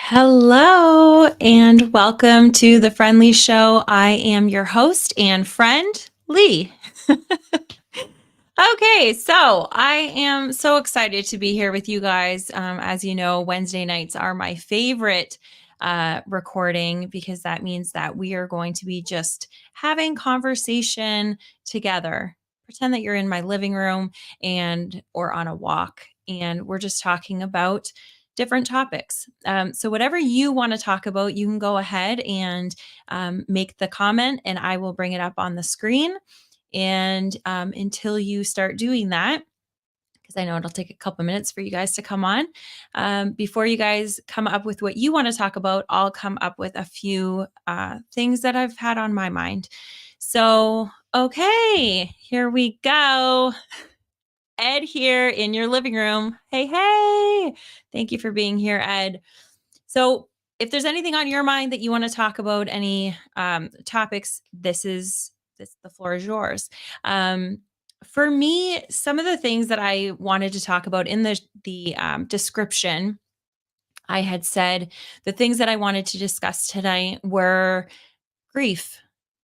Hello and welcome to the Friendly Show. I am your host and friend, Leigh. Okay, so I am so excited to be here with you guys. As you know, Wednesday nights are my favorite recording because that means that we are going to be just having conversation together. Pretend that you're in my living room and or on a walk, and we're just talking about different topics. So whatever you want to talk about, you can go ahead and make the comment, and I will bring it up on the screen. And until you start doing that, because I know it'll take a couple minutes for you guys to come on. Before you guys come up with what you want to talk about, I'll come up with a few things that I've had on my mind. So, okay, here we go. Ed here in your living room. Hey, hey. Thank you for being here, Ed. So, if there's anything on your mind that you want to talk about, any topics, the floor is yours. Um, for me, some of the things that I wanted to talk about in the description, I had said the things that I wanted to discuss tonight were grief,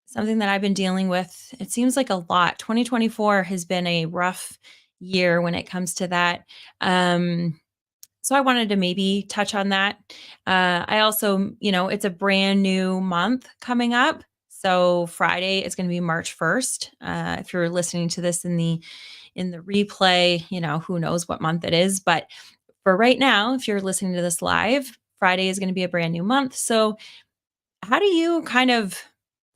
something that I've been dealing with. It seems like a lot. 2024 has been a rough year when it comes to that. So I wanted to maybe touch on that. I also, it's a brand new month coming up. So Friday is going to be March 1st. If you're listening to this in the replay, who knows what month it is, but for right now, if you're listening to this live, Friday is going to be a brand new month. So how do you kind of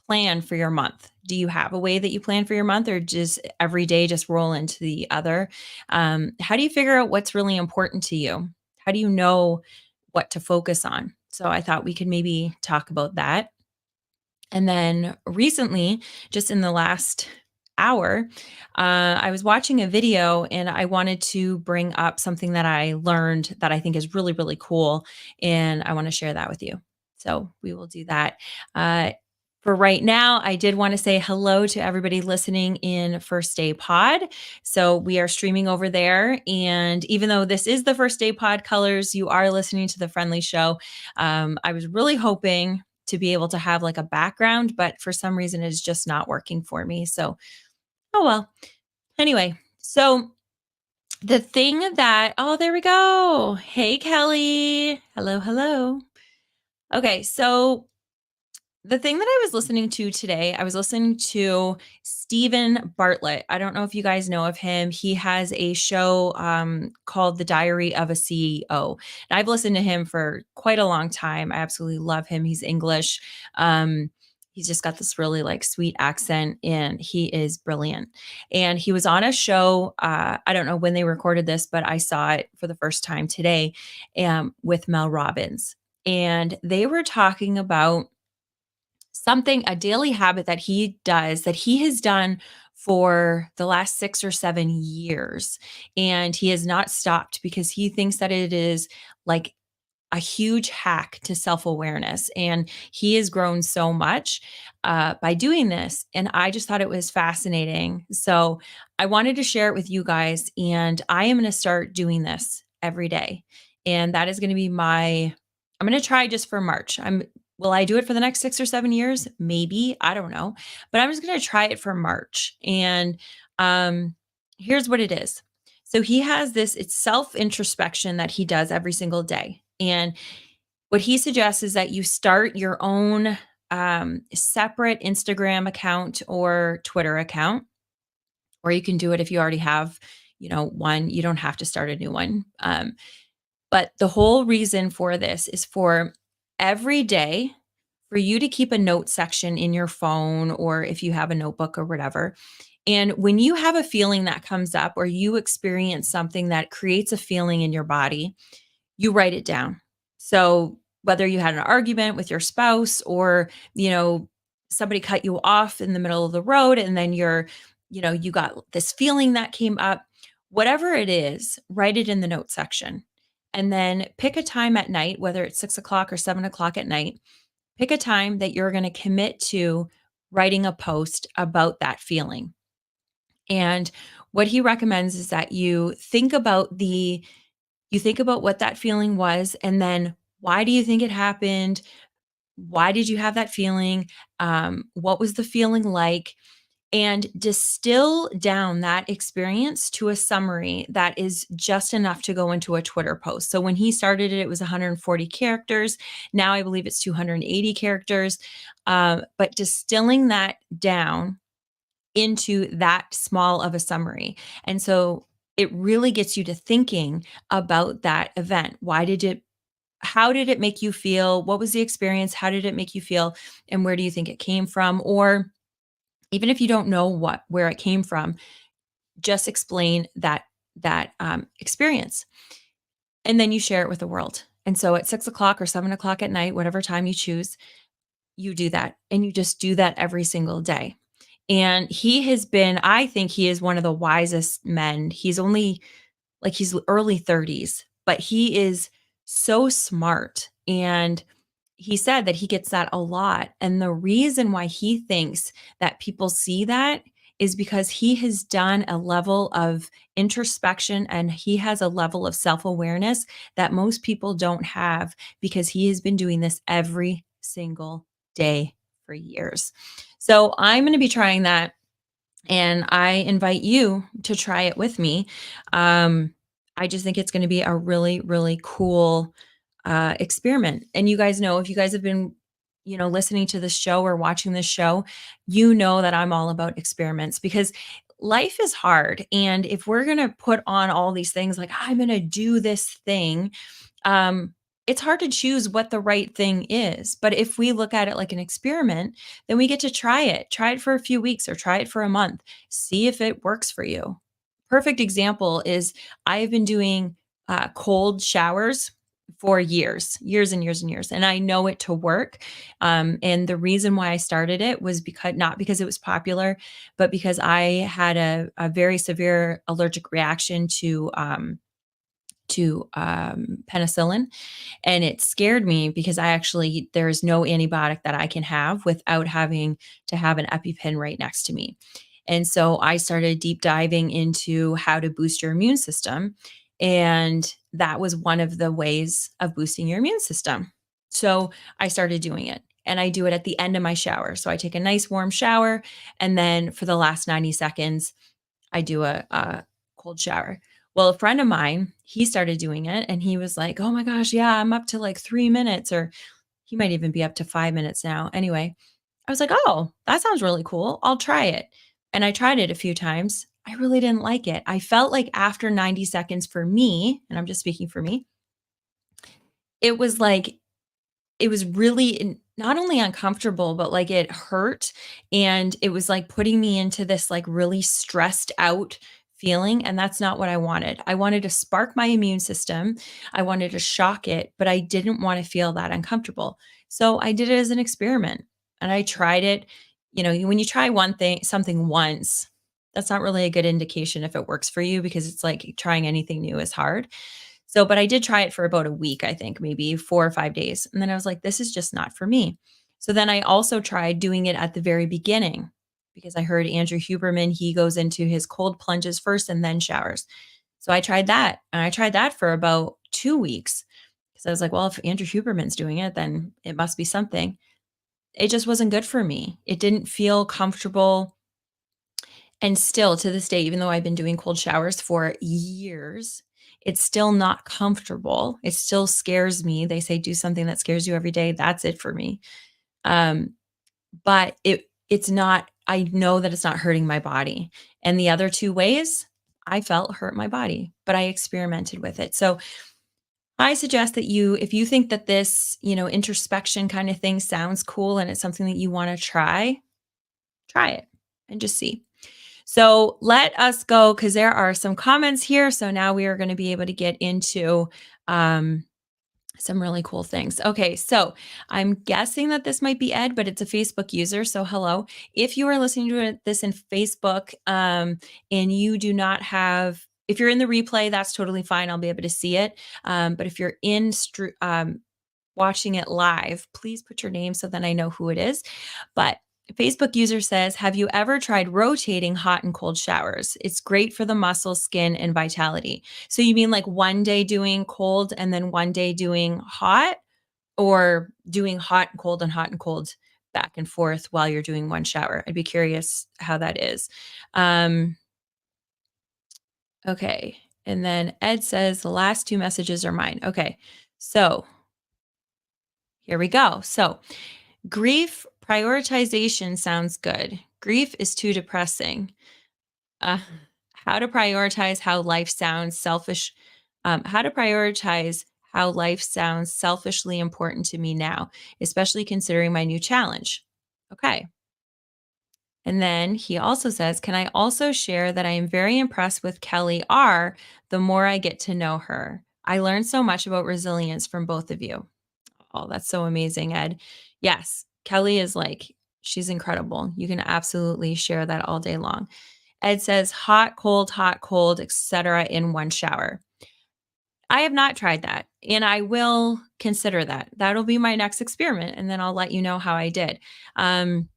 plan for your month? Do you have a way that you plan for your month, or just every day just roll into the other? How do you figure out what's really important to you? How do you know what to focus on? So I thought we could maybe talk about that. And then recently, just in the last hour, I was watching a video and I wanted to bring up something that I learned that I think is really, really cool. And I want to share that with you. So we will do that. Uh, for right now, I did want to say hello to everybody listening in First Day Pod. So we are streaming over there. And even though this is the First Day Pod colors, you are listening to the Friendly Show. I was really hoping to be able to have like a background, but for some reason it's just not working for me. So, oh well. Anyway, so the thing that, oh, there we go. Hey, Kelly. Hello, hello. Okay, so the thing that I was listening to today, I was listening to Stephen Bartlett. I don't know if you guys know of him. He has a show called The Diary of a CEO. And I've listened to him for quite a long time. I absolutely love him. He's English. He's just got this really like sweet accent and he is brilliant. And he was on a show. I don't know when they recorded this, but I saw it for the first time today with Mel Robbins. And they were talking about a daily habit that he does, that he has done for the last 6 or 7 years, and he has not stopped because he thinks that it is like a huge hack to self-awareness, and he has grown so much, by doing this, and I just thought it was fascinating. So, I wanted to share it with you guys, and I am gonna start doing this every day, and that is gonna be I'm gonna try just for March. Will I do it for the next 6 or 7 years? Maybe, I don't know, but I'm just gonna try it for March, and, here's what it is. So he has this it's self-introspection that he does every single day, and what he suggests is that you start your own, separate Instagram account or Twitter account, or you can do it if you already have, one. You don't have to start a new one, but the whole reason for this is for every day for you to keep a note section in your phone or if you have a notebook or whatever. And when you have a feeling that comes up or you experience something that creates a feeling in your body, you write it down. So whether you had an argument with your spouse or, somebody cut you off in the middle of the road and then you got this feeling that came up, whatever it is, write it in the note section. And then pick a time at night, whether it's 6 o'clock or 7 o'clock at night, pick a time that you're going to commit to writing a post about that feeling. And what he recommends is that you think about what that feeling was and then Why do you think it happened? Why did you have that feeling? What was the feeling like? And distill down that experience to a summary that is just enough to go into a Twitter post. So when he started it, it was 140 characters. Now I believe it's 280 characters. But distilling that down into that small of a summary. And so it really gets you to thinking about that event. How did it make you feel? What was the experience? How did it make you feel? And where do you think it came from? Or even if you don't know where it came from, just explain that experience, and then you share it with the world. And so at 6 o'clock or 7 o'clock at night, whatever time you choose, you do that, and you just do that every single day. And he has been, I think he is one of the wisest men. He's only like he's early 30s, but he is so smart. And he said that he gets that a lot. And the reason why he thinks that people see that is because he has done a level of introspection and he has a level of self awareness that most people don't have because he has been doing this every single day for years. So I'm going to be trying that, and I invite you to try it with me. I just think it's going to be a really, really cool experiment. And you guys know, if you guys have been, listening to this show or watching this show, you know that I'm all about experiments because life is hard. And if we're going to put on all these things like, I'm going to do this thing, um, it's hard to choose what the right thing is. But if we look at it like an experiment, then we get to try it for a few weeks or try it for a month, see if it works for you. Perfect example is I've been doing cold showers for years and years and years, and I know it to work. And the reason why I started it was because not because it was popular, but because I had a very severe allergic reaction to penicillin, and it scared me because there is no antibiotic that I can have without having to have an EpiPen right next to me. And so I started deep diving into how to boost your immune system. And that was one of the ways of boosting your immune system. So I started doing it, and I do it at the end of my shower. So I take a nice warm shower, and then for the last 90 seconds, I do a cold shower. Well, a friend of mine, he started doing it and he was like, "Oh my gosh, yeah, I'm up to like 3 minutes," or he might even be up to 5 minutes now. Anyway, I was like, "Oh, that sounds really cool. I'll try it." And I tried it a few times. I really didn't like it. I felt like after 90 seconds for me, and I'm just speaking for me, it was like it was really not only uncomfortable, but like it hurt. And it was like putting me into this like really stressed out feeling. And that's not what I wanted. I wanted to spark my immune system. I wanted to shock it, but I didn't want to feel that uncomfortable. So I did it as an experiment and I tried it. When you try something once, that's not really a good indication if it works for you because it's like trying anything new is hard. So, but I did try it for about a week, I think, maybe 4 or 5 days. And then I was like, this is just not for me. So then I also tried doing it at the very beginning because I heard Andrew Huberman, he goes into his cold plunges first and then showers. So I tried that. And I tried that for about 2 weeks because I was like, well, if Andrew Huberman's doing it, then it must be something. It just wasn't good for me. It didn't feel comfortable. And still to this day, even though I've been doing cold showers for years, it's still not comfortable. It still scares me. They say do something that scares you every day. That's it for me. Um, but it's not, I know that it's not hurting my body. And the other two ways I felt hurt my body, but I experimented with it. So I suggest that if you think that this, introspection kind of thing sounds cool and it's something that you want to try it and just see. So let us go because there are some comments here. So now we are going to be able to get into um, some really cool things. Okay, so I'm guessing that this might be Ed, but it's a Facebook user. So hello. If you are listening to this in Facebook and you do not have, if you're in the replay, that's totally fine. I'll be able to see it. But if you're watching it live, please put your name so then I know who it is. But Facebook user says, have you ever tried rotating hot and cold showers? It's great for the muscles, skin, and vitality. So you mean like one day doing cold and then one day doing hot? or doing hot and cold back and forth while you're doing one shower. I'd be curious how that is. Um, okay. And then Ed says the last two messages are mine. Okay. So here we go. So grief prioritization sounds good. Grief is too depressing. Uh, how to prioritize how life sounds selfish. How to prioritize how life sounds selfishly important to me now, especially considering my new challenge. Okay. And then he also says, can I also share that I am very impressed with Kelly R. the more I get to know her? I learned so much about resilience from both of you. Oh, that's so amazing, Ed. Yes, Kelly is like, she's incredible. You can absolutely share that all day long. Ed says hot, cold, etc. in one shower. I have not tried that, and I will consider that. That'll be my next experiment, and then I'll let you know how I did. Um,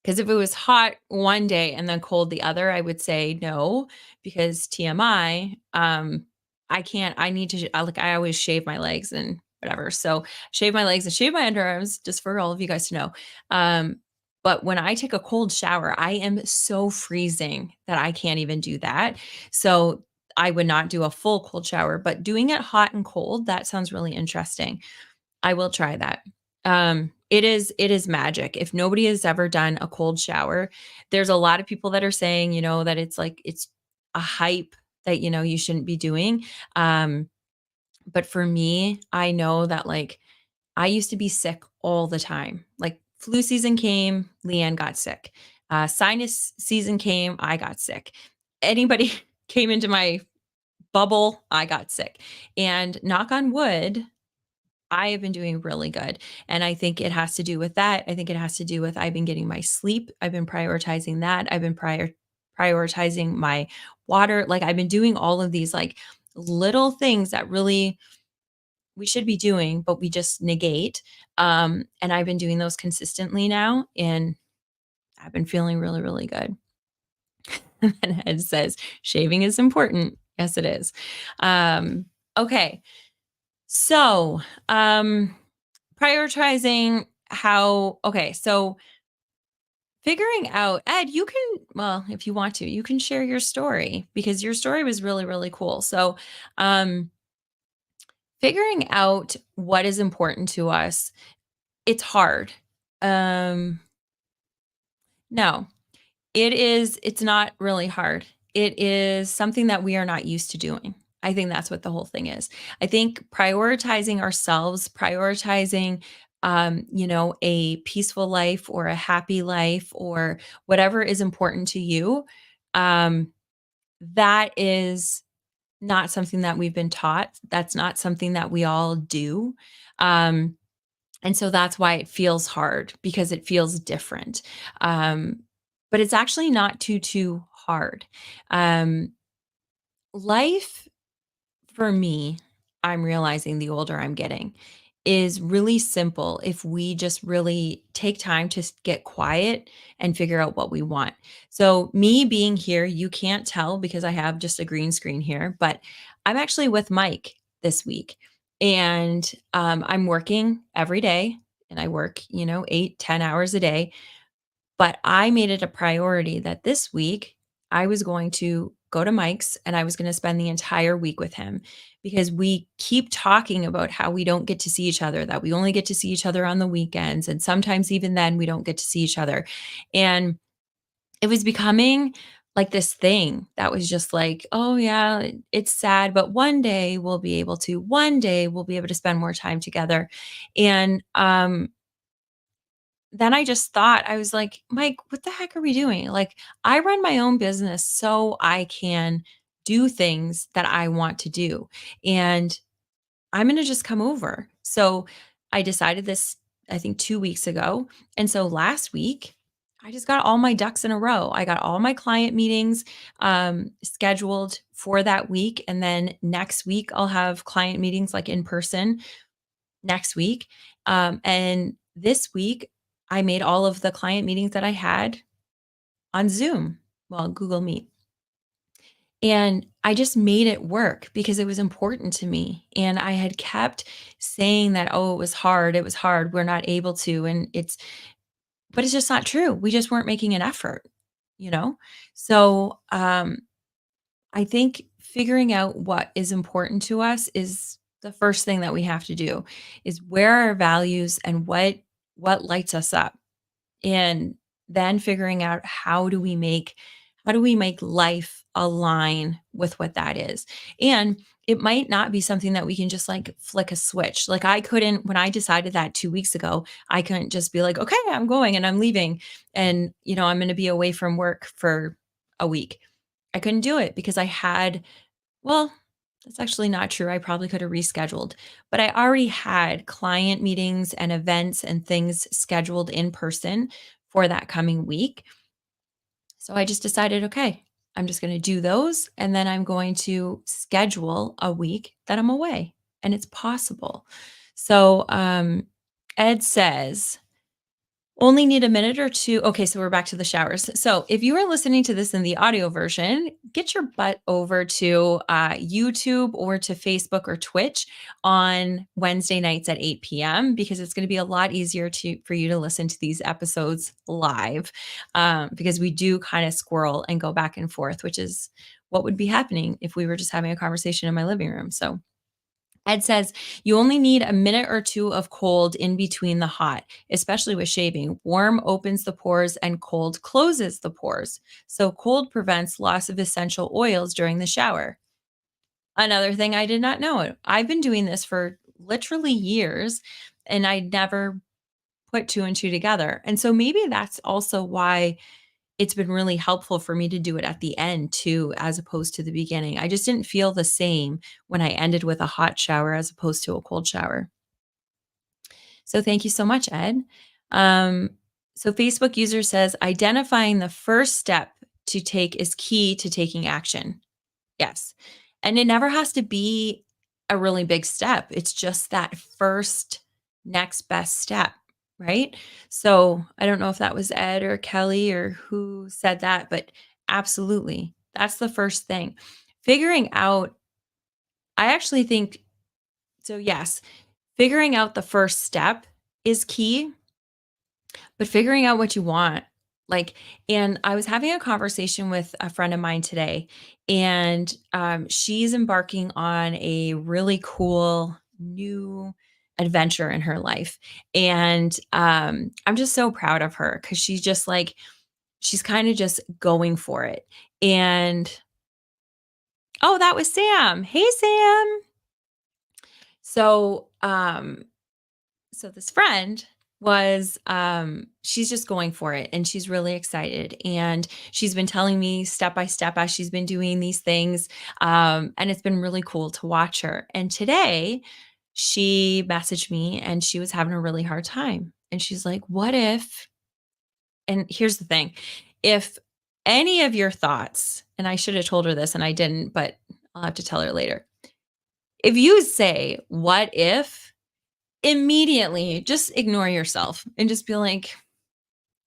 because if it was hot one day and then cold the other, I would say no, because TMI, I can't, I need to, like, I always shave my legs and whatever. So shave my legs and shave my underarms, just for all of you guys to know. But when I take a cold shower, I am so freezing that I can't even do that. So I would not do a full cold shower, but doing it hot and cold, that sounds really interesting. I will try that. It is magic. If nobody has ever done a cold shower, there's a lot of people that are saying, that it's like it's a hype that you shouldn't be doing. Um, but for me, I know that like I used to be sick all the time. Like flu season came, Leanne got sick. Sinus season came, I got sick. Anybody came into my bubble, I got sick. And knock on wood, I have been doing really good. And I think it has to do with that. I think it has to do with I've been getting my sleep. I've been prioritizing that. I've been prioritizing my water. Like I've been doing all of these like little things that really we should be doing, but we just negate. And I've been doing those consistently now. And I've been feeling really, really good. And then Ed says, shaving is important. Yes, it is. Okay. So, prioritizing how okay, so figuring out Ed, you can well, if you want to, you can share your story because your story was really, really cool. So, um, figuring out what is important to us, it's hard. Um, no, it's not really hard. It is something that we are not used to doing. I think that's what the whole thing is. I think prioritizing ourselves, prioritizing a peaceful life or a happy life or whatever is important to you, um, that is not something that we've been taught. That's not something that we all do. Um, and so that's why it feels hard because it feels different. Um, but it's actually not too hard. Um, life for me, I'm realizing the older I'm getting, is really simple if we just really take time to get quiet and figure out what we want. So, me being here, you can't tell because I have just a green screen here, but I'm actually with Mike this week. And I'm working every day and I work, 8, 10 hours a day. But I made it a priority that this week I was going to go to Mike's and I was going to spend the entire week with him because we keep talking about how we don't get to see each other, that we only get to see each other on the weekends. And sometimes even then we don't get to see each other. And it was becoming like this thing that was just like, oh, yeah, it's sad, but one day we'll be able to spend more time together. And then I just thought, I was like, "Mike, what the heck are we doing?" Like, I run my own business so I can do things that I want to do, and I'm gonna just come over. So, I decided this, I think 2 weeks ago, and so last week, I just got all my ducks in a row. I got all my client meetings, scheduled for that week, and then next week, I'll have client meetings, like, in person next week. And this week, I made all of the client meetings that I had on Zoom, well, Google Meet. And I just made it work because it was important to me. And I had kept saying that, oh, it was hard. It was hard. We're not able to. But it's just not true. We just weren't making an effort, you know? So, I think figuring out what is important to us is the first thing that we have to do is where are our values and what lights us up, and then figuring out how do we make life align with what that is. And it might not be something that we can just like flick a switch. Like I couldn't, when I decided that 2 weeks ago, I couldn't just be like, okay, I'm going and I'm leaving, and I'm going to be away from work for a week. I couldn't do it because I had, well, that's actually not true. I probably could have rescheduled, but I already had client meetings and events and things scheduled in person for that coming week. So I just decided, okay, I'm just going to do those. And then I'm going to schedule a week that I'm away, and it's possible. So Ed says, only need a minute or two. Okay, so we're back to the showers. So if you are listening to this in the audio version, get your butt over to YouTube or to Facebook or Twitch on Wednesday nights at 8 p.m. because it's going to be a lot easier for you to listen to these episodes live, because we do kind of squirrel and go back and forth, which is what would be happening if we were just having a conversation in my living room. So Ed says you only need a minute or two of cold in between the hot, especially with shaving. Warm opens the pores and cold closes the pores. So cold prevents loss of essential oils during the shower. Another thing I did not know. I've been doing this for literally years, and I never put two and two together. And so maybe that's also why it's been really helpful for me to do it at the end too, as opposed to the beginning. I just didn't feel the same when I ended with a hot shower as opposed to a cold shower. So thank you so much, Ed. Um, so Facebook user says identifying the first step to take is key to taking action. Yes. And it never has to be a really big step. It's just that first next best step, right? So I don't know if that was Ed or Kelly or who said that, but absolutely. That's the first thing. Figuring out, I actually think so, yes, figuring out the first step is key, but figuring out what you want, like, and I was having a conversation with a friend of mine today, and she's embarking on a really cool new adventure in her life. And I'm just so proud of her because she's just like, she's kind of just going for it. And oh, that was Sam. Hey, Sam. So, so this friend was she's just going for it, and she's really excited, and she's been telling me step by step as she's been doing these things, and it's been really cool to watch her. And today she messaged me and she was having a really hard time, and she's like, what if, and here's the thing, if any of your thoughts, and I should have told her this and I didn't, but I'll have to tell her later, if you say what if, immediately just ignore yourself and just be like,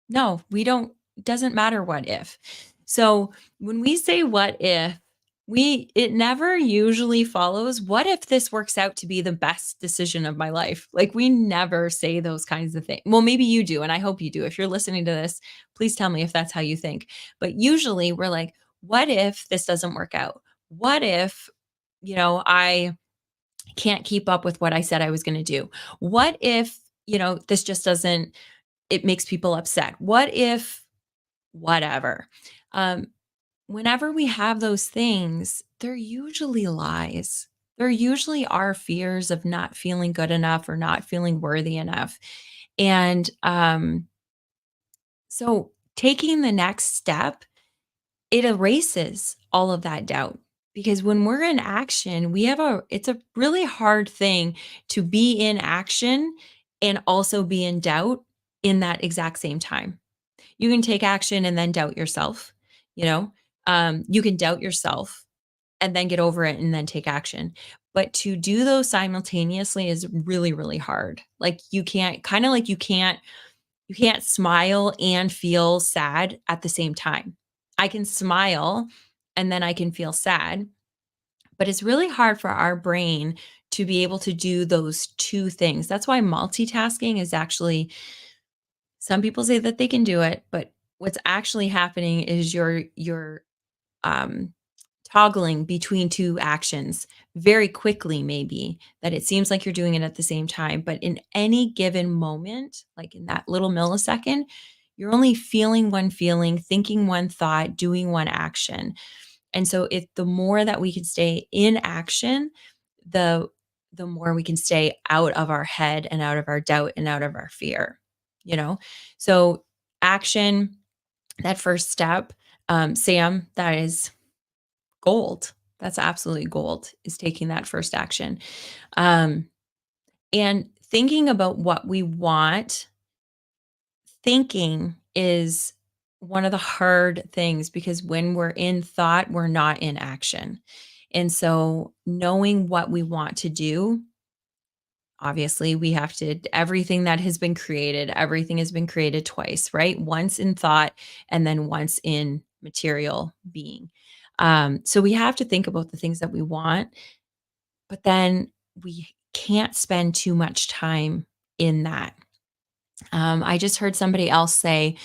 no, we don't, it doesn't matter what if. So when we say what if, it never usually follows what if this works out to be the best decision of my life. Like we never say those kinds of things. Well, maybe you do, and I hope you do. If you're listening to this, please tell me if that's how you think. But usually we're like, what if this doesn't work out? What if, I can't keep up with what I said I was going to do? What if, this just doesn't, it makes people upset? What if, whatever? Um, Whenever we have those things, they're usually lies. They're usually our fears of not feeling good enough or not feeling worthy enough. And so taking the next step, it erases all of that doubt, because when we're in action, it's a really hard thing to be in action and also be in doubt in that exact same time. You can take action and then doubt yourself, you know? You can doubt yourself and then get over it and then take action. But to do those simultaneously is really, really hard. Like you can't, kind of like you can't smile and feel sad at the same time. I can smile and then I can feel sad. But it's really hard for our brain to be able to do those two things. That's why multitasking is actually, some people say that they can do it, but what's actually happening is you're um, toggling between two actions very quickly, maybe that it seems like you're doing it at the same time. But in any given moment, like in that little millisecond, you're only feeling one feeling, thinking one thought, doing one action. And so if the more that we can stay in action, the the more we can stay out of our head and out of our doubt and out of our fear, you know? So action, that first step, Sam, that is gold. That's absolutely gold, is taking that first action. Um, and thinking about what we want, thinking is one of the hard things because when we're in thought, we're not in action. And so knowing what we want to do, obviously we have to, everything that has been created, everything has been created twice, right? Once in thought and then once in material being. So we have to think about the things that we want, but then we can't spend too much time in that. I just heard somebody else say,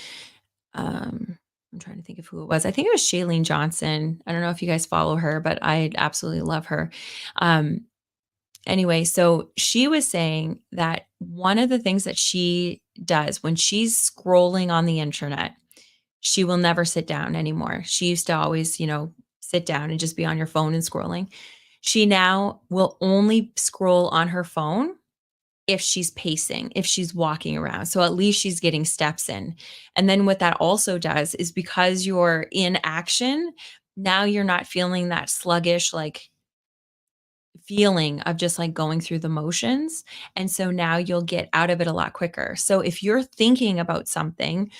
I'm trying to think of who it was. I think it was Shailene Johnson. I don't know if you guys follow her, but I absolutely love her. Um, anyway, so she was saying that one of the things that she does when she's scrolling on the internet, she will never sit down anymore. She used to always, sit down and just be on your phone and scrolling. She now will only scroll on her phone if she's pacing, if she's walking around. So at least she's getting steps in. And then what that also does is because you're in action, now you're not feeling that sluggish, like feeling of just like going through the motions. And so now you'll get out of it a lot quicker. So if you're thinking about something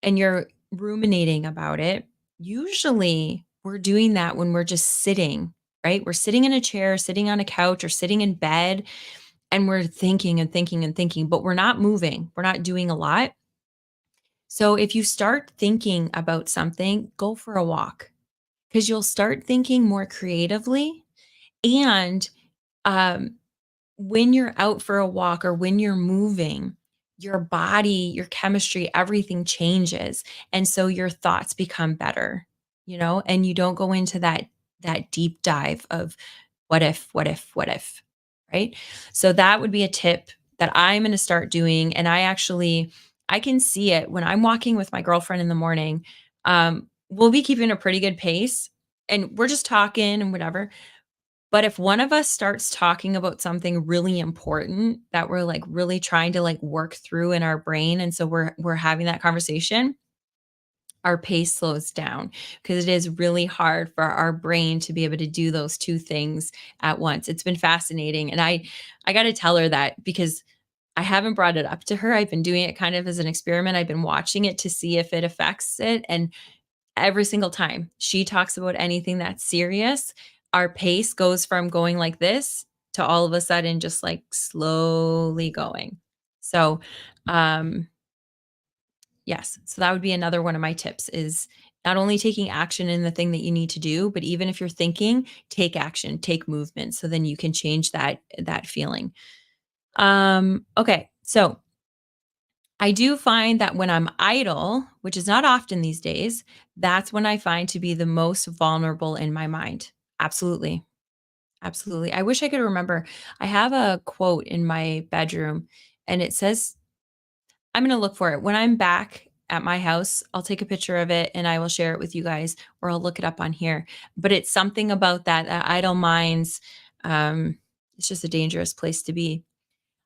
and you're ruminating about it, usually we're doing that when we're just sitting, right? We're sitting in a chair, sitting on a couch, or sitting in bed, and we're thinking and thinking and thinking, but we're not moving. We're not doing a lot. So if you start thinking about something, go for a walk because you'll start thinking more creatively. And um, when you're out for a walk or when you're moving, your body, your chemistry, everything changes. And so your thoughts become better, and you don't go into that deep dive of what if, what if, what if, right? So that would be a tip that I'm going to start doing. And I can see it when I'm walking with my girlfriend in the morning. We'll be keeping a pretty good pace and we're just talking and whatever. But if one of us starts talking about something really important that we're like really trying to like work through in our brain, and so we're having that conversation, our pace slows down because it is really hard for our brain to be able to do those two things at once. It's been fascinating, and I got to tell her that because I haven't brought it up to her. I've been doing it kind of as an experiment. I've been watching it to see if it affects it, and every single time she talks about anything that's serious, our pace goes from going like this to all of a sudden just like slowly going. So, um, yes, so that would be another one of my tips is not only taking action in the thing that you need to do, but even if you're thinking, take action, take movement so then you can change that feeling. Okay. So, I do find that when I'm idle, which is not often these days, that's when I find to be the most vulnerable in my mind. Absolutely. Absolutely. I wish I could remember. I have a quote in my bedroom and it says, I'm going to look for it. When I'm back at my house, I'll take a picture of it and I will share it with you guys or I'll look it up on here. But it's something about that idle minds. Um, it's just a dangerous place to be.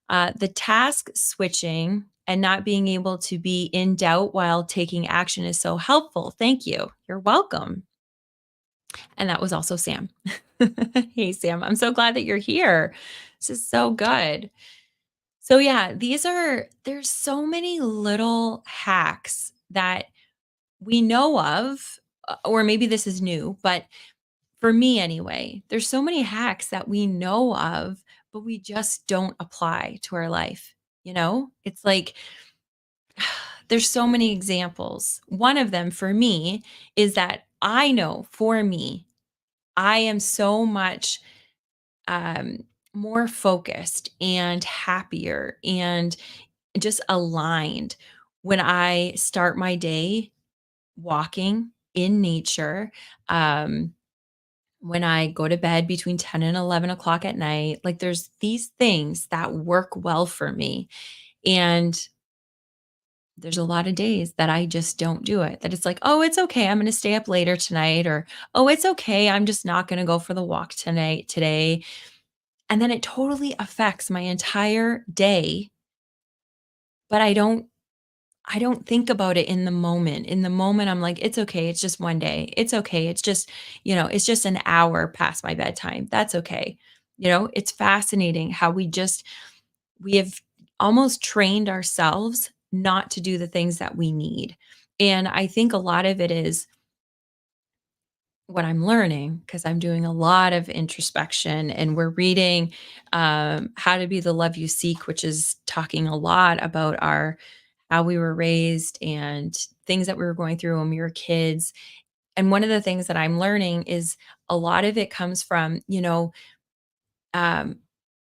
The task switching and not being able to be in doubt while taking action is so helpful. Thank you. You're welcome. And that was also Sam. Hey, Sam, I'm so glad that you're here. This is so good. So, yeah, there's so many little hacks that we know of, or maybe this is new, but for me anyway, there's so many hacks that we know of, but we just don't apply to our life. It's like there's so many examples. One of them for me is that I know for me, I am so much um, more focused and happier and just aligned when I start my day walking in nature. Um, when I go to bed between 10 and 11 o'clock at night, like there's these things that work well for me. And there's a lot of days that I just don't do it. That it's like, "Oh, it's okay. I'm gonna stay up later tonight," or, "Oh, it's okay. I'm just not gonna go for the walk tonight today." And then it totally affects my entire day, but I don't think about it in the moment. In the moment, I'm like, "It's okay. It's just one day. It's okay. It's just, it's just an hour past my bedtime. That's okay." It's fascinating how we have almost trained ourselves not to do the things that we need. And I think a lot of it is what I'm learning because I'm doing a lot of introspection and we're reading How to Be the Love You Seek, which is talking a lot about our how we were raised and things that we were going through when we were kids. And one of the things that I'm learning is a lot of it comes from, um,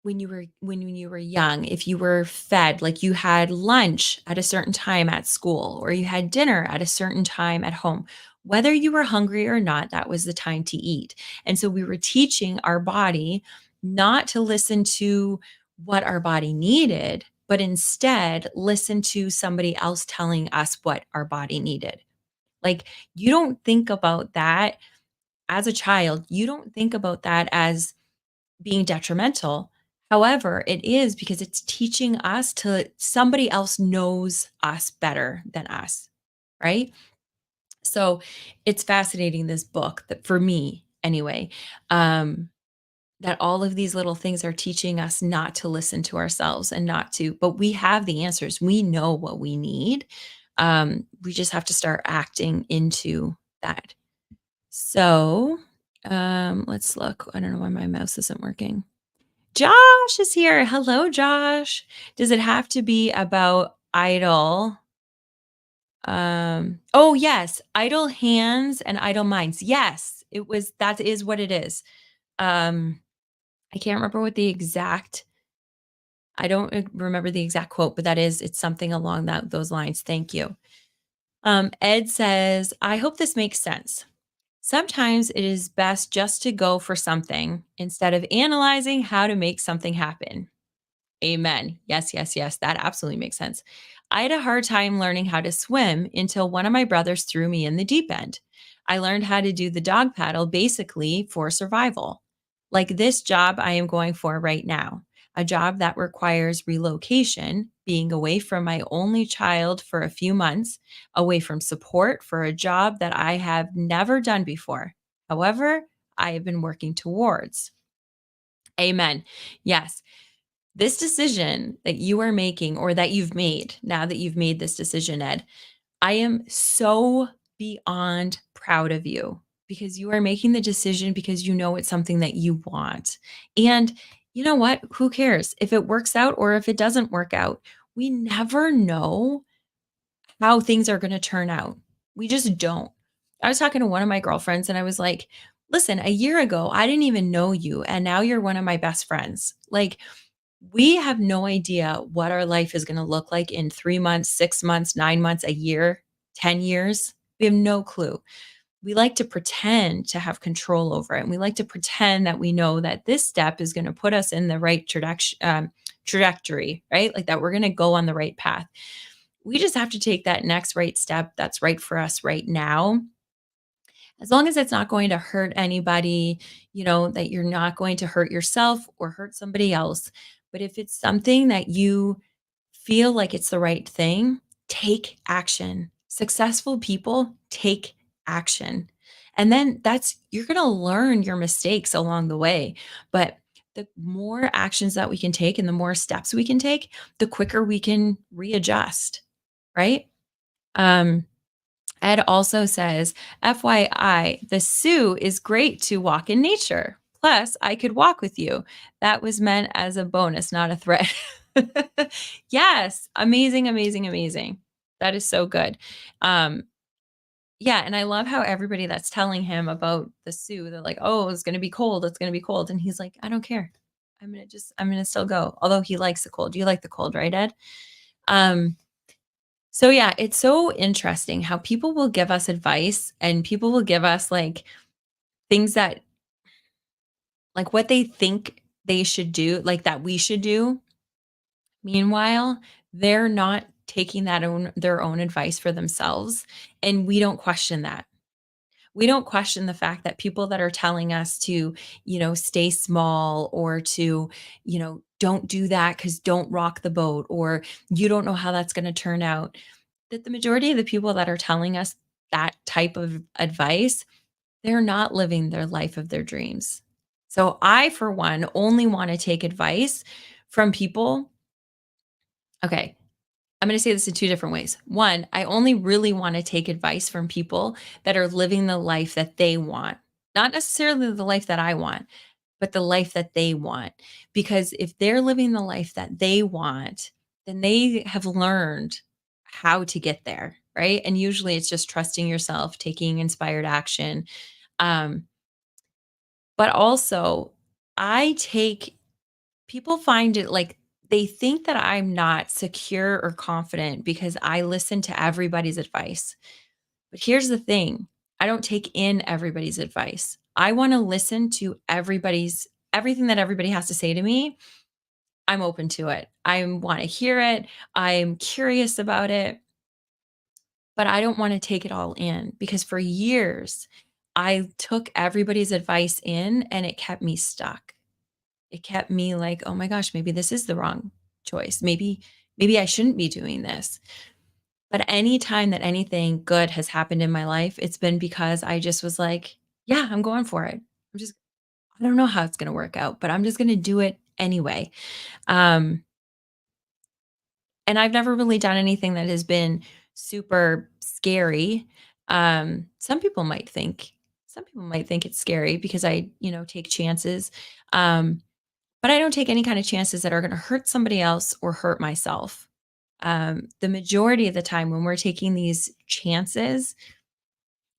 when you were young, if you were fed, like you had lunch at a certain time at school or you had dinner at a certain time at home, whether you were hungry or not, that was the time to eat. And so we were teaching our body not to listen to what our body needed, but instead listen to somebody else telling us what our body needed. Like you don't think about that as a child, you don't think about that as being detrimental. However, it is because it's teaching us to somebody else knows us better than us, right? So it's fascinating this book that for me anyway, um, that all of these little things are teaching us not to listen to ourselves and not to, but we have the answers. We know what we need. We just have to start acting into that. So let's look. I don't know why my mouse isn't working. Josh is here. Hello, Josh. Does it have to be about idle? Oh yes, idle hands and idle minds. Yes, that is what it is. Um, I can't remember what the exact I don't remember the exact quote, but it's something along those lines. Thank you. Ed says, I hope this makes sense. Sometimes it is best just to go for something instead of analyzing how to make something happen. Amen. Yes, yes, yes. That absolutely makes sense. I had a hard time learning how to swim until one of my brothers threw me in the deep end. I learned how to do the dog paddle basically for survival. Like this job I am going for right now, a job that requires relocation, being away from my only child for a few months, away from support for a job that I have never done before. However, I have been working towards. Amen. Yes, this decision that you are making or that you've made, now that you've made this decision, Ed, I am so beyond proud of you because you are making the decision because you know it's something that you want. And you know what? Who cares if it works out or if it doesn't work out? We never know how things are going to turn out. We just don't. I was talking to one of my girlfriends and I was like, listen, a year ago, I didn't even know you. And now you're one of my best friends. Like, we have no idea what our life is gonna look like in 3 months, 6 months, 9 months, a year, 10 years. We have no clue. We like to pretend to have control over it, and we like to pretend that we know that this step is gonna put us in the right trajectory, right? Like, that we're gonna go on the right path. We just have to take that next right step that's right for us right now, as long as it's not going to hurt anybody, that you're not going to hurt yourself or hurt somebody else. But if it's something that you feel like it's the right thing, take action. Successful people take action. And then you're going to learn your mistakes along the way. But the more actions that we can take and the more steps we can take, the quicker we can readjust, right? Um, Ed also says, FYI, the Sioux is great to walk in nature. Plus, I could walk with you. That was meant as a bonus, not a threat. Yes, amazing, amazing, amazing. That is so good. Um, Yeah, and I love how everybody that's telling him about the Sioux, they're like, "Oh, it's gonna be cold, it's gonna be cold," and he's like, "I don't care. I'm gonna still go." Although he likes the cold. You like the cold, right, Ed? Um, so yeah, it's so interesting how people will give us advice and people will give us, like, things that like, what they think they should do, like, that we should do. Meanwhile, they're not taking that own their own advice for themselves, and we don't question that. We don't question the fact that people that are telling us to, stay small or to, don't do that because don't rock the boat or you don't know how that's going to turn out. That the majority of the people that are telling us that type of advice, they're not living their life of their dreams. So I, for one, only want to take advice from people. Okay, I'm going to say this in two different ways. One, I only really want to take advice from people that are living the life that they want, not necessarily the life that I want, but the life that they want. Because if they're living the life that they want, then they have learned how to get there. Right. And usually it's just trusting yourself, taking inspired action. Um, but also, I take people find it like they think that I'm not secure or confident because I listen to everybody's advice. But here's the thing, I don't take in everybody's advice. I want to listen to everything that everybody has to say to me. I'm open to it. I want to hear it. I'm curious about it, but I don't want to take it all in because for years I took everybody's advice in and it kept me stuck. It kept me like, "Oh my gosh, maybe this is the wrong choice. Maybe I shouldn't be doing this." But any time that anything good has happened in my life, it's been because I just was like, "Yeah, I'm going for it. I don't know how it's gonna work out, but I'm just gonna do it anyway." Um, and I've never really done anything that has been super scary. Some people might think it's scary because I, take chances. Um, But I don't take any kind of chances that are gonna hurt somebody else or hurt myself. The majority of the time when we're taking these chances,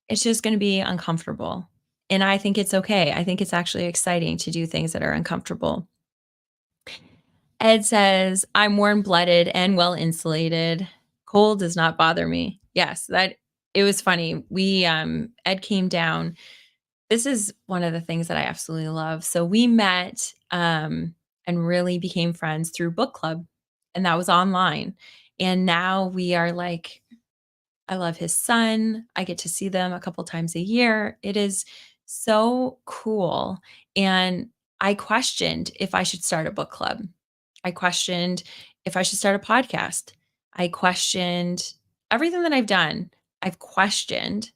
it's just gonna be uncomfortable, and I think it's okay. I think it's actually exciting to do things that are uncomfortable. Ed says, "I'm warm-blooded and well-insulated. Cold does not bother me." Yes, that it was funny. Ed came down. This is one of the things that I absolutely love. So we met, and really became friends through book club, and that was online. And now we are like, I love his son. I get to see them a couple times a year. It is so cool. And I questioned if I should start a book club. I questioned if I should start a podcast. I questioned everything that I've done. I've questioned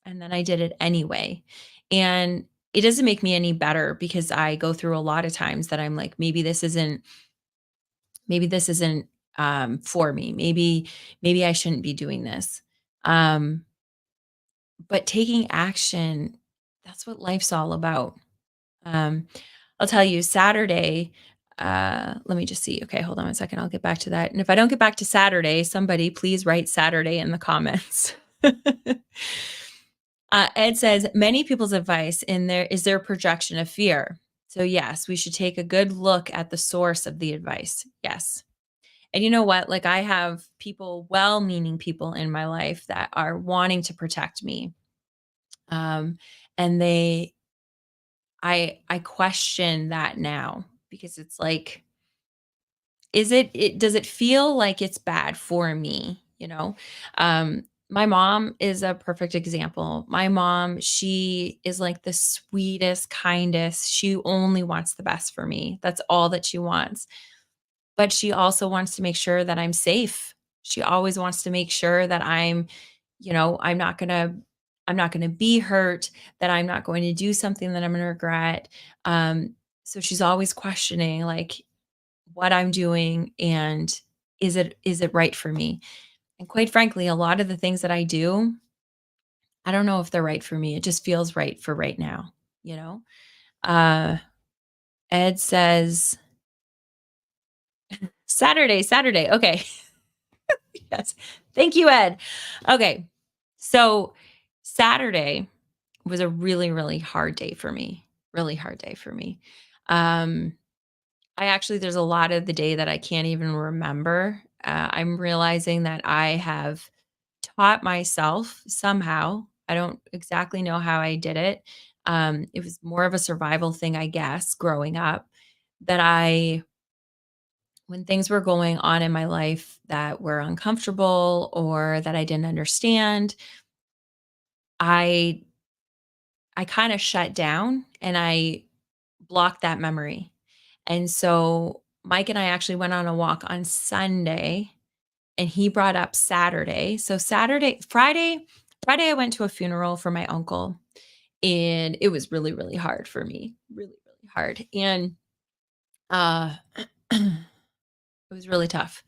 and then I did it anyway. And it doesn't make me any better because I go through a lot of times that I'm like, maybe this isn't for me. Maybe I shouldn't be doing this. Um, but taking action, that's what life's all about. Um, I'll tell you, Saturday, let me just see. Okay, hold on a second. I'll get back to that. And if I don't get back to Saturday, somebody please write Saturday in the comments. Ed says many people's advice in there is their projection of fear. So, yes, we should take a good look at the source of the advice. Yes. And you know what? Like, I have people, well meaning people in my life that are wanting to protect me. Um, and I question that now because it's like, does it feel like it's bad for me, my mom is a perfect example. My mom, she is like the sweetest, kindest. She only wants the best for me. That's all that she wants. But she also wants to make sure that I'm safe. She always wants to make sure that I'm not going to be hurt, that I'm not going to do something that I'm going to regret. So she's always questioning like what I'm doing and is it right for me? And quite frankly, a lot of the things that I do, I don't know if they're right for me. It just feels right for right now, you know? Uh Ed says Saturday, Saturday. Okay. Yes. Thank you, Ed. Okay. So Saturday was a really, really hard day for me, really hard day for me. Um, I actually there's a lot of the day that I can't even remember. I'm realizing that I have taught myself somehow, I don't exactly know how I did it. It was more of a survival thing, I guess, growing up, that I when things were going on in my life that were uncomfortable or that I didn't understand, I I kind of shut down and I blocked that memory. And so Mike and I actually went on a walk on Sunday and he brought up Saturday. So Friday I went to a funeral for my uncle and it was really, really hard for me. Really, really hard. And it was really tough.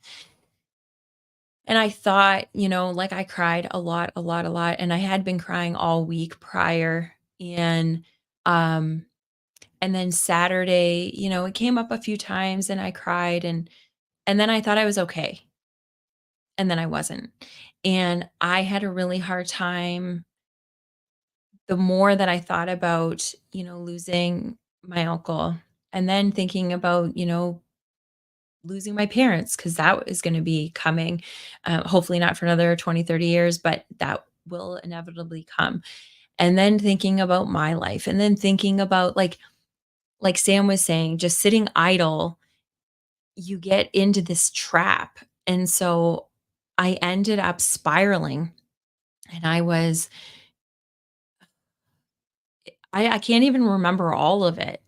And I thought, like I cried a lot, a lot, a lot. And I had been crying all week prior. Um and then Saturday, it came up a few times and I cried and then I thought I was okay. And then I wasn't. And I had a really hard time the more that I thought about, losing my uncle and then thinking about, losing my parents because that is going to be coming, hopefully not for another 20, 30 years, but that will inevitably come. And then thinking about my life and then thinking about like Sam was saying, just sitting idle, you get into this trap. And so I ended up spiraling and I can't even remember all of it,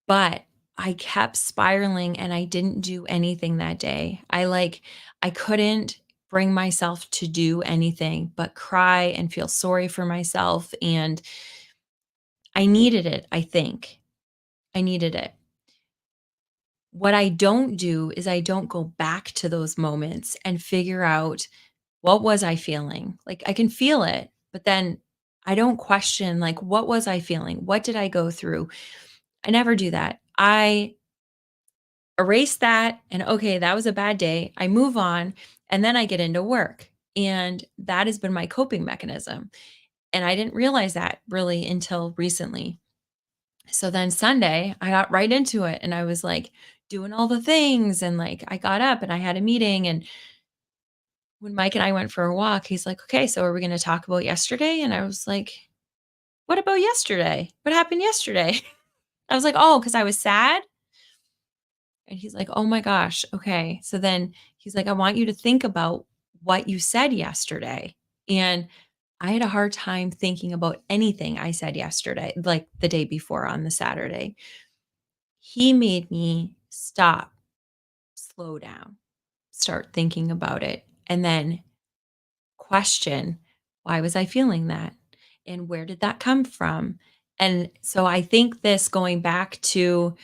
but I kept spiraling and I didn't do anything that day. I couldn't bring myself to do anything but cry and feel sorry for myself. And I needed it, I think. I needed it. What I don't do is I don't go back to those moments and figure out what was I feeling? Like I can feel it, but then I don't question like what was I feeling? What did I go through? I never do that. I erase that and okay, that was a bad day. I move on and then I get into work. And that has been my coping mechanism. And I didn't realize that really until recently. So then Sunday, I got right into it and I was like doing all the things and like I got up and I had a meeting and when Mike and I went for a walk, he's like, "Okay, so are we going to talk about yesterday?" And I was like, "What about yesterday? What happened yesterday?" I was like, "Oh, cuz I was sad." And he's like, "Oh my gosh. Okay." So then he's like, "I want you to think about what you said yesterday." And I had a hard time thinking about anything I said yesterday, like the day before on the Saturday. He made me stop, slow down, start thinking about it, and then question, why was I feeling that? And where did that come from? And so I think this going back to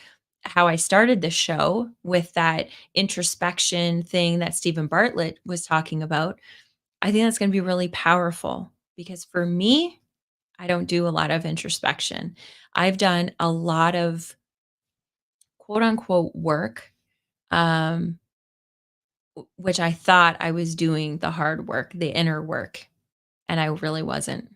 how I started the show with that introspection thing that Stephen Bartlett was talking about, I think that's going to be really powerful because for me, I don't do a lot of introspection. I've done a lot of quote unquote work, um, which I thought I was doing the hard work, the inner work, and I really wasn't.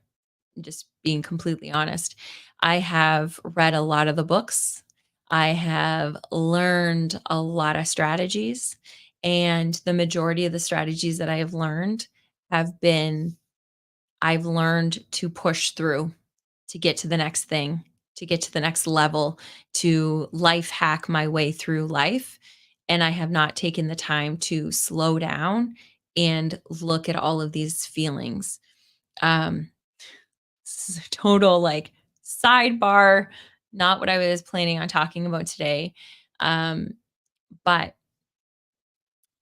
Just being completely honest. I have read a lot of the books. I have learned a lot of strategies, and the majority of the strategies that I have learned have been I've learned to push through to get to the next thing, to get to the next level, to life hack my way through life, and I have not taken the time to slow down and look at all of these feelings. Um, this is a total like sidebar, not what I was planning on talking about today. Um, but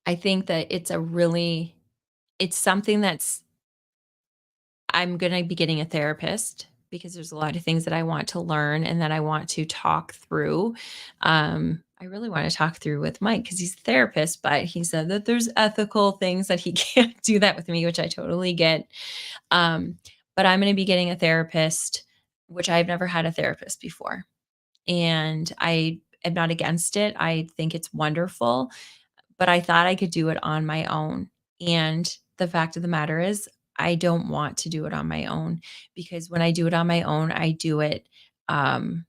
I think that it's something that's I'm going to be getting a therapist because there's a lot of things that I want to learn and that I want to talk through. I really want to talk through with Mike because he's a therapist, but he said that there's ethical things that he can't do that with me, which I totally get. Um, but I'm going to be getting a therapist, which I've never had a therapist before. And I am not against it. I think it's wonderful, but I thought I could do it on my own. And the fact of the matter is, I don't want to do it on my own because when I do it on my own, I do it um,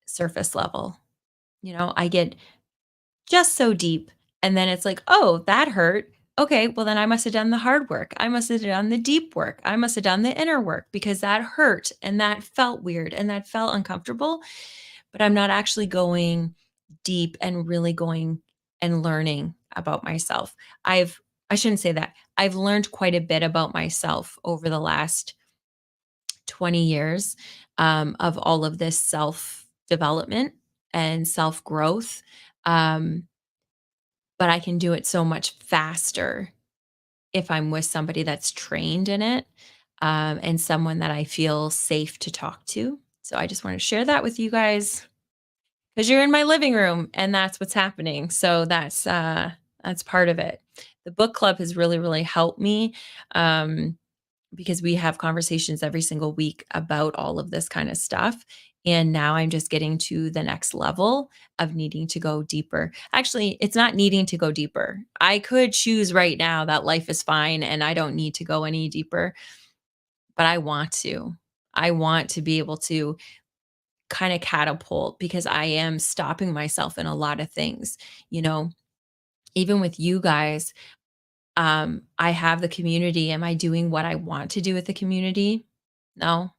surface level. I get just so deep. And then it's like, oh, that hurt. Okay, well, then I must have done the hard work. I must have done the deep work. I must have done the inner work because that hurt and that felt weird and that felt uncomfortable. But I'm not actually going deep and really going and learning about myself. I shouldn't say that. I've learned quite a bit about myself over the last 20 years of all of this self development and self growth. Um, but I can do it so much faster if I'm with somebody that's trained in it, and someone that I feel safe to talk to. So I just want to share that with you guys because you're in my living room and that's what's happening. So that's part of it. The book club has really, really helped me. Because we have conversations every single week about all of this kind of stuff. And now I'm just getting to the next level of needing to go deeper. Actually, it's not needing to go deeper. I could choose right now that life is fine and I don't need to go any deeper, but I want to. I want to be able to kind of catapult because I am stopping myself in a lot of things. You know, even with you guys, I have the community. Am I doing what I want to do with the community? No.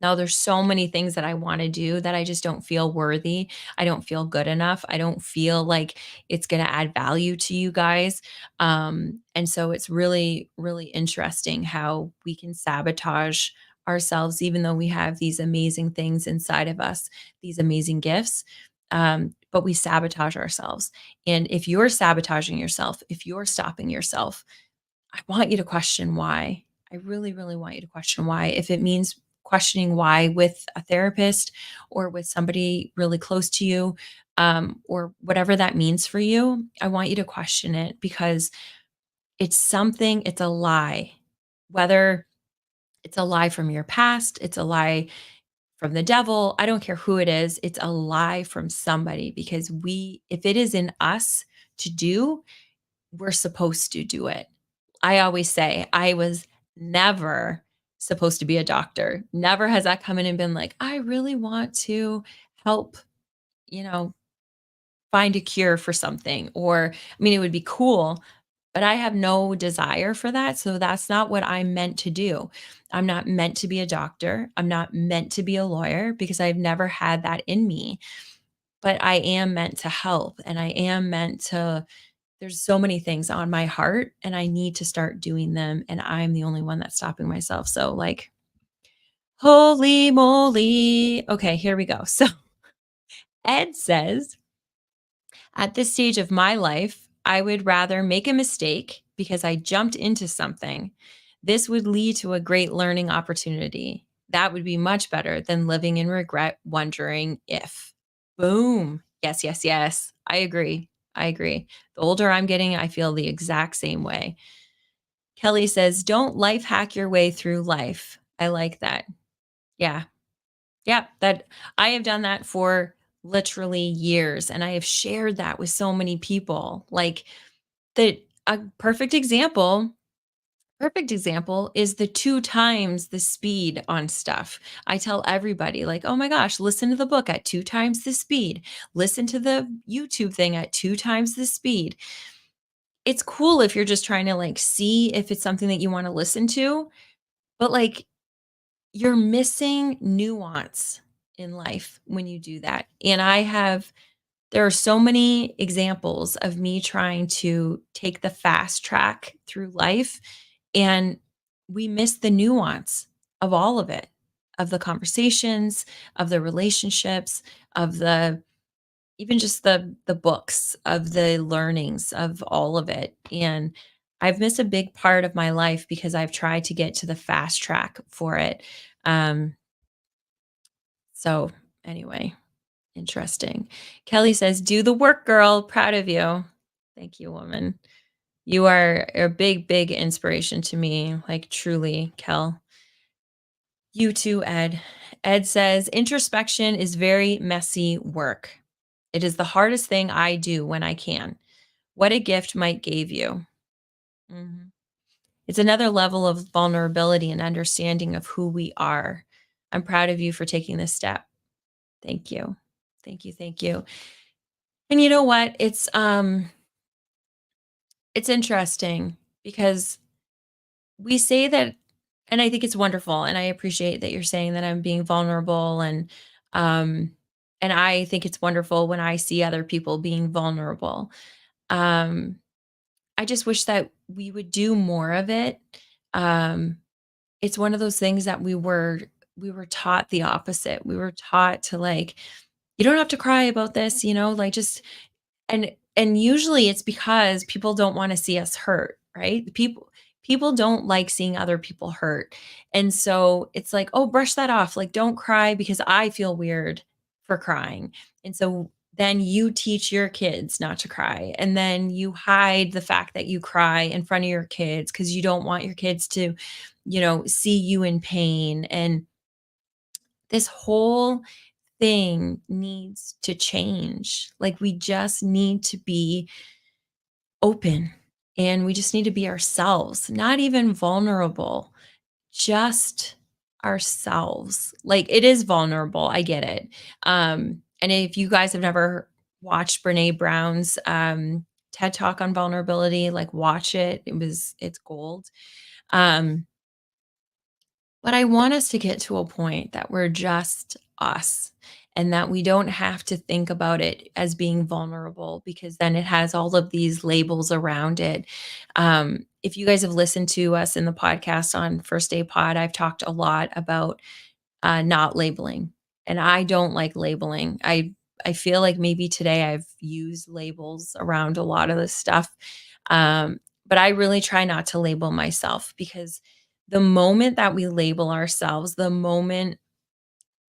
No, there's so many things that I wanna do that I just don't feel worthy. I don't feel good enough. I don't feel like it's gonna add value to you guys. And so it's really, really interesting how we can sabotage ourselves even though we have these amazing things inside of us, these amazing gifts, but we sabotage ourselves. And if you're sabotaging yourself, if you're stopping yourself, I want you to question why. I really, really want you to question why. If it means questioning why with a therapist or with somebody really close to you, or whatever that means for you, I want you to question it because it's a lie. Whether it's a lie from your past, it's a lie from the devil, I don't care who it is, it's a lie from somebody because if it is in us to do, we're supposed to do it. I always say I was never supposed to be a doctor. Never has that come in and been like, I really want to help, you know, find a cure for something. Or, I mean, it would be cool, but I have no desire for that. So that's not what I'm meant to do. I'm not meant to be a doctor. I'm not meant to be a lawyer because I've never had that in me. But I am meant to help and I am meant to there's so many things on my heart and I need to start doing them and I'm the only one that's stopping myself. So like, holy moly. Okay, here we go. So Ed says, at this stage of my life, I would rather make a mistake because I jumped into something. This would lead to a great learning opportunity. That would be much better than living in regret, wondering if. Boom. Yes, yes, yes. I agree. I agree. The older I'm getting, I feel the exact same way. Kelly says, don't life hack your way through life. I like that. Yeah. Yeah. That I have done that for literally years. And I have shared that with so many people. Like the a perfect example is the two times the speed on stuff. I tell everybody, like, oh my gosh, listen to the book at two times the speed, listen to the YouTube thing at two times the speed. It's cool if you're just trying to like see if it's something that you want to listen to, but like you're missing nuance in life when you do that. And there are so many examples of me trying to take the fast track through life, and we miss the nuance of all of it, of the conversations, of the relationships, of the even just the books, of the learnings of all of it. And I've missed a big part of my life because I've tried to get to the fast track for it. Um, so anyway, interesting. Kelly says, "Do the work, girl. Proud of you." Thank you, woman. You are a big, big inspiration to me. Like truly, Kel. You too, Ed. Ed says, introspection is very messy work. It is the hardest thing I do when I can. What a gift Mike gave you. Mhm. it's another level of vulnerability and understanding of who we are. I'm proud of you for taking this step. Thank you. Thank you. Thank you. And you know what? It's interesting because we say that, and I think it's wonderful, and I appreciate that you're saying that I'm being vulnerable, um and I think it's wonderful when I see other people being vulnerable. Um I just wish that we would do more of it. Um it's one of those things that we were taught the opposite. We were taught to, like, you don't have to cry about this, like, just, and usually it's because people don't wanna see us hurt, right? People don't like seeing other people hurt, and so it's like, "Oh, brush that off, like, don't cry because I feel weird for crying." And so then you teach your kids not to cry, and then you hide the fact that you cry in front of your kids because you don't want your kids to, see you in pain, and this whole thing needs to change. Like, we just need to be open, and we just need to be ourselves, not even vulnerable, just ourselves. Like, it is vulnerable, I get it. And if you guys have never watched Brené Brown's TED Talk on vulnerability, like, watch it. It's gold. Um, but I want us to get to a point that we're just us, and that we don't have to think about it as being vulnerable, because then it has all of these labels around it. If you guys have listened to us in the podcast on First Day Pod, I've talked a lot about not labeling, and I don't like labeling. I feel like maybe today I've used labels around a lot of this stuff, but I really try not to label myself, because the moment that we label ourselves, the moment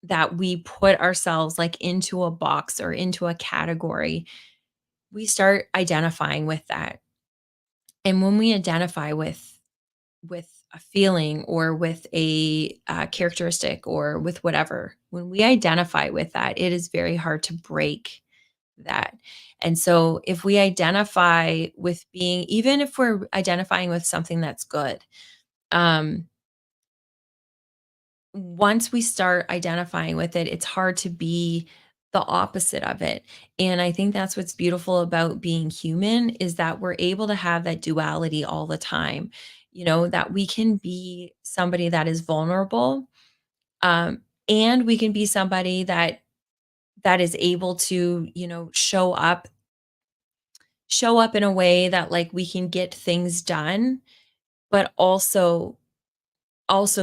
that we put ourselves, like, into a box or into a category, we start identifying with that. And when we identify with a feeling, or with a characteristic, or with whatever, when we identify with that, it is very hard to break that. And so if we identify with being, even if we're identifying with something that's good, um once we start identifying with it, it's hard to be the opposite of it. And I think that's what's beautiful about being human, is that we're able to have that duality all the time. That we can be somebody that is vulnerable, um, and we can be somebody that is able to, show up in a way that, like, we can get things done, but also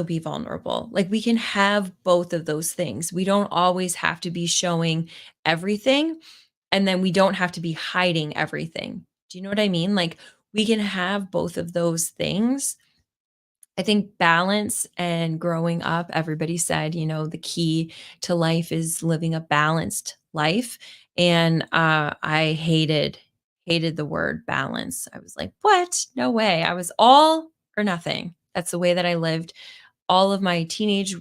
be vulnerable. Like, we can have both of those things. We don't always have to be showing everything, and then we don't have to be hiding everything. Do you know what I mean? Like, we can have both of those things. I think balance and growing up, everybody said, the key to life is living a balanced life. And I hated the word balance. I was like, what? No way. I was all or nothing. That's the way that I lived all of my teenage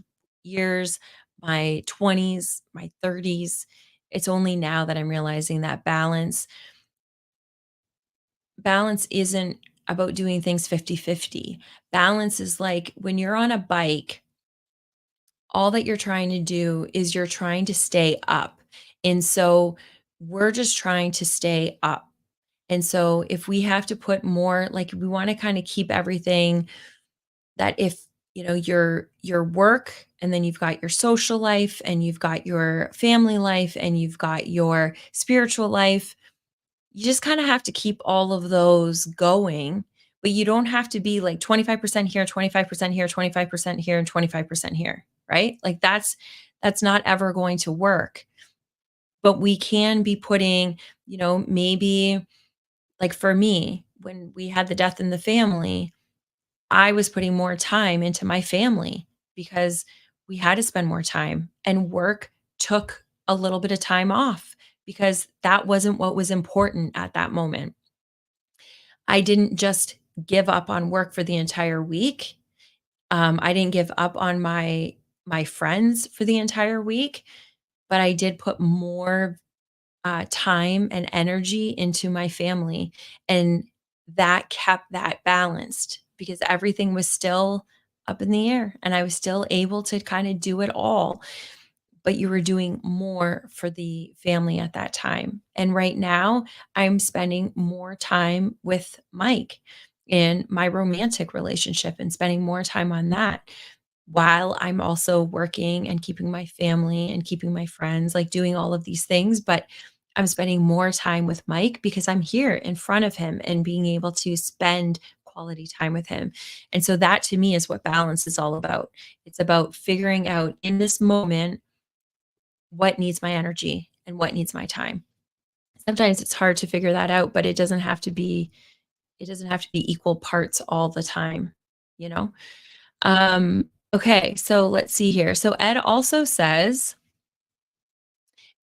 years, my 20s, my 30s. It's only now that I'm realizing that balance isn't about doing things 50-50. Balance is like when you're on a bike, all that you're trying to do is you're trying to stay up. And so we're just trying to stay up. And so if we have to put more, like, we want to kind of keep everything, that if, your work, and then you've got your social life, and you've got your family life, and you've got your spiritual life, you just kind of have to keep all of those going. But you don't have to be like 25% here, 25% here, 25% here, and 25% here, right? Like, that's not ever going to work. But we can be putting, maybe, like, for me, when we had the death in the family, I was putting more time into my family, because we had to spend more time, and work took a little bit of time off, because that wasn't what was important at that moment. I didn't just give up on work for the entire week. I didn't give up on my friends for the entire week, but I did put more time and energy into my family, and that kept that balanced. because everything was still up in the air and I was still able to kind of do it all. But you were doing more for the family at that time. And right now, I'm spending more time with Mike in my romantic relationship and spending more time on that while I'm also working and keeping my family and keeping my friends, like doing all of these things. But I'm spending more time with Mike because I'm here in front of him and being able to spend quality time with him. And so that to me is what balance is all about. It's about figuring out in this moment what needs my energy and what needs my time. Sometimes it's hard to figure that out, but it doesn't have to be equal parts all the time, you know? Okay, so let's see here. So Ed also says,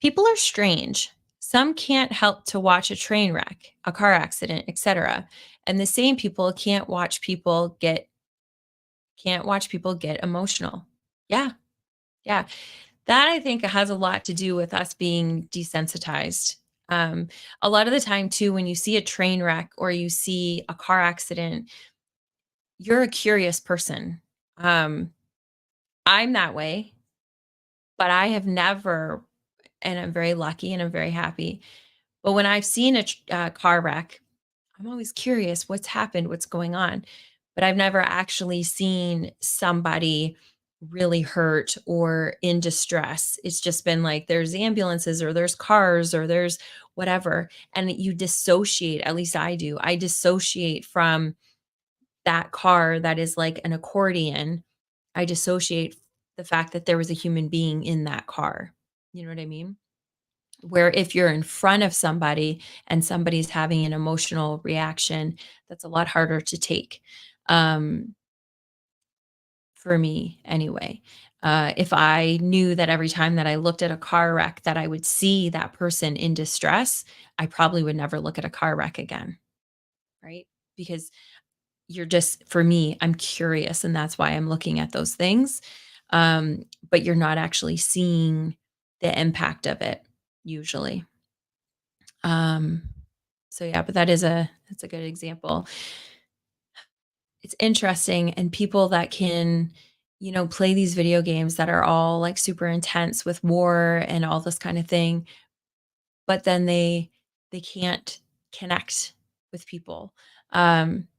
people are strange. Some can't help to watch a train wreck, a car accident, etc. And the same people can't watch people get emotional. Yeah, yeah. That I think has a lot to do with us being desensitized. Um, a lot of the time too, when you see a train wreck or you see a car accident, you're a curious person. Um, I'm that way, but I have never, and I'm very lucky and I'm very happy. But when I've seen a car wreck, I'm always curious what's happened, what's going on. But I've never actually seen somebody really hurt or in distress. It's just been like there's ambulances or there's cars or there's whatever. And you dissociate, at least I do. I dissociate from that car that is like an accordion. I dissociate the fact that there was a human being in that car. You know what I mean? Where if you're in front of somebody and somebody's having an emotional reaction, that's a lot harder to take, um, for me anyway. If I knew that every time that I looked at a car wreck that I would see that person in distress, I probably would never look at a car wreck again, right? Because you're just for me, I'm curious, and that's why I'm looking at those things, but you're not actually seeing the impact of it usually. Um, so yeah, but that's a good example. It's interesting and people that can, play these video games that are all like super intense with war and all this kind of thing, but then they can't connect with people. Um,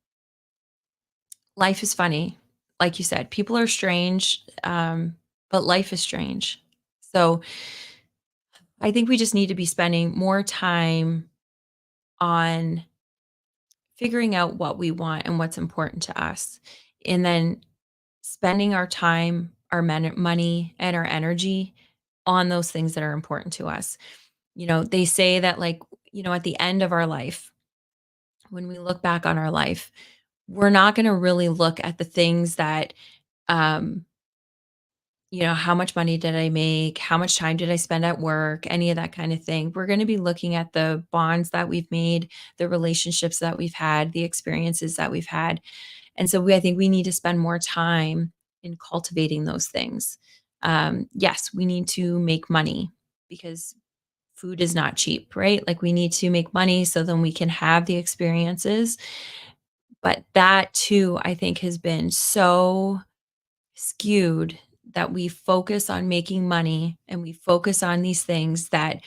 life is funny. Like you said, people are strange, but life is strange. So I think we just need to be spending more time on figuring out what we want and what's important to us, and then spending our time, our money, and our energy on those things that are important to us. They say that, like, at the end of our life, when we look back on our life, we're not going to really look at the things that, um, how much money did I make? How much time did I spend at work? Any of that kind of thing. We're going to be looking at the bonds that we've made, the relationships that we've had, the experiences that we've had. And so I think we need to spend more time in cultivating those things. Yes, we need to make money because food is not cheap, right? Like we need to make money so then we can have the experiences. But that too, I think, has been so skewed that we focus on making money and we focus on these things that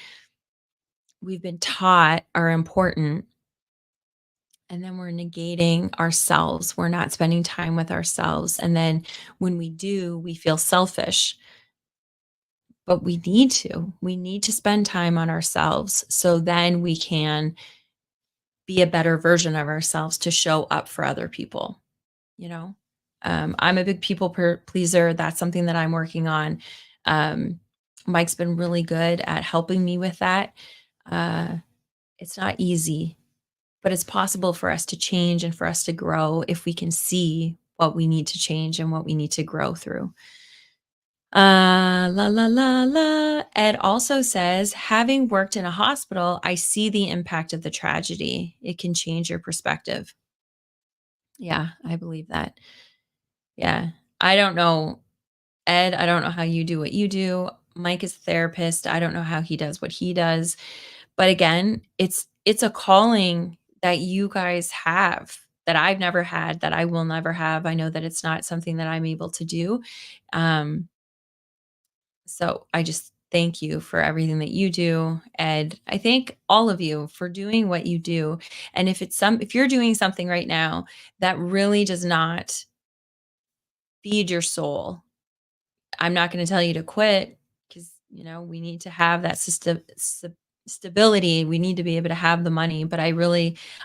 we've been taught are important. And then we're negating ourselves. We're not spending time with ourselves. And then when we do, we feel selfish. But we need to. We need to spend time on ourselves so then we can be a better version of ourselves to show up for other people, you know? I'm a big pleaser. That's something that I'm working on. Um, Mike's been really good at helping me with that. Uh, it's not easy, but it's possible for us to change and for us to grow if we can see what we need to change and what we need to grow through. La la la la. Ed also says, having worked in a hospital, I see the impact of the tragedy. It can change your perspective. Yeah, I believe that. Yeah. I don't know, Ed, I don't know how you do what you do. Mike is a therapist. I don't know how he does what he does. But again, it's a calling that you guys have that I've never had, that I will never have. I know that it's not something that I'm able to do. Um, so I just thank you for everything that you do. And I thank all of you for doing what you do. And if you're doing something right now that really does not feed your soul, I'm not going to tell you to quit, because, we need to have that stability. We need to be able to have the money. But I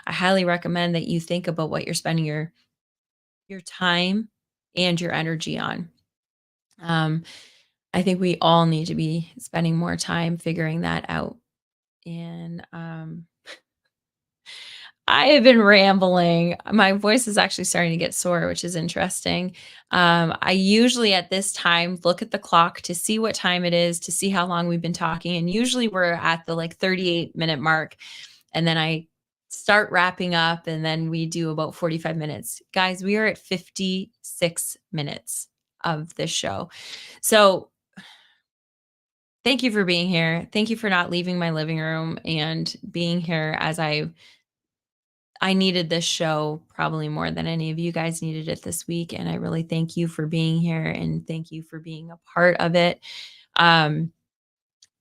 highly recommend that you think about what you're spending your time and your energy on. Um, I think we all need to be spending more time figuring that out. And I have been rambling. My voice is actually starting to get sore, which is interesting. I usually at this time look at the clock to see what time it is, to see how long we've been talking. And usually we're at the like 38-minute mark. And then I start wrapping up, and then we do about 45 minutes. Guys, we are at 56 minutes of this show. So thank you for being here. Thank you for not leaving my living room and being here, as I needed this show probably more than any of you guys needed it this week. And I really thank you for being here, and thank you for being a part of it. Um,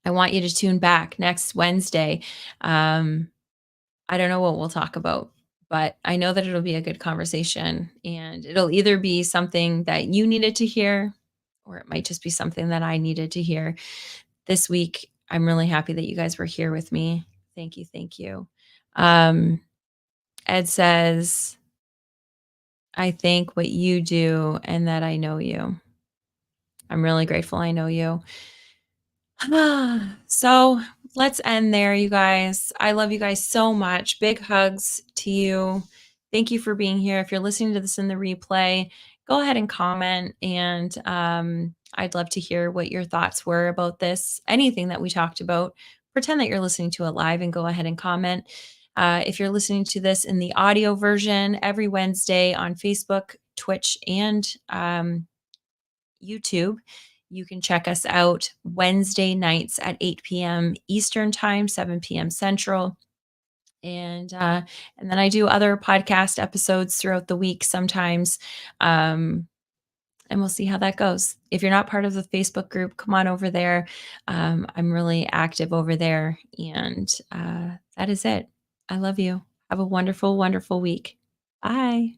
I want you to tune back next Wednesday. Um, I don't know what we'll talk about, but I know that it'll be a good conversation, and it'll either be something that you needed to hear, or it might just be something that I needed to hear this week. I'm really happy that you guys were here with me. Thank you. Thank you. Um, Ed says, I think what you do and that I know you. I'm really grateful I know you. So let's end there, you guys. I love you guys so much. Big hugs to you. Thank you for being here. If you're listening to this in the replay, go ahead and comment. And I'd love to hear what your thoughts were about this, anything that we talked about. Pretend that you're listening to it live and go ahead and comment. If you're listening to this in the audio version, every Wednesday on Facebook, Twitch, and YouTube, you can check us out Wednesday nights at 8 p.m. Eastern Time, 7 p.m. Central. And then I do other podcast episodes throughout the week sometimes. And we'll see how that goes. If you're not part of the Facebook group, come on over there. I'm really active over there. And that is it. I love you. Have a wonderful, wonderful week. Bye.